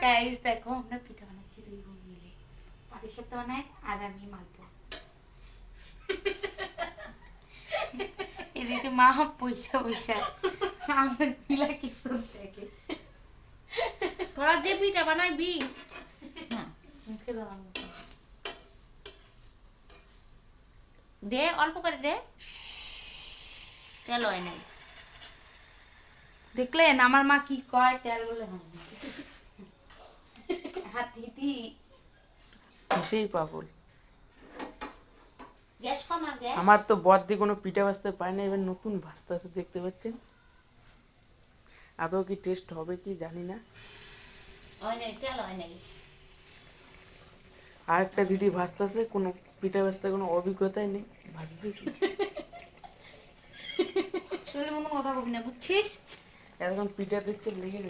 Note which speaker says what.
Speaker 1: Guys দেখো আমরা পিঠা বানাচ্ছি দুই বোন মিলে। পাটিসাপটা বানায় আর আমি মালপো। এদিকে মা পয়সা পয়সা আমার পিলা কিছু দেখে। তোরা যে পিঠা বানাইবি মুখে দেওয়ার মতো দে, অল্প করে দে, তেল হয় নাই। দেখলেন আমার মা কি কয়, তেল বলে হাত দিদি
Speaker 2: সেই পাগল।
Speaker 1: গ্যাস কমা গ্যাস।
Speaker 2: আমার তো বর্দি কোনো পিঠা ভাজতে পারে না, এবার নতুন ভাজতে আছে দেখতে পাচ্ছেন। আদৌ কি টেস্ট হবে কি জানি না।
Speaker 1: হয় নাই, তেল হয় নাই।
Speaker 2: আর একটা দিদি ভাজতেছে, কোনো পিঠা ভাজতে কোনো অভিজ্ঞতাই নেই, ভাজবে কি।
Speaker 1: শরীরের মতন কথা বলবি না বুঝছিস।
Speaker 2: এতক্ষণ পিঠা দিচ্ছে লেগে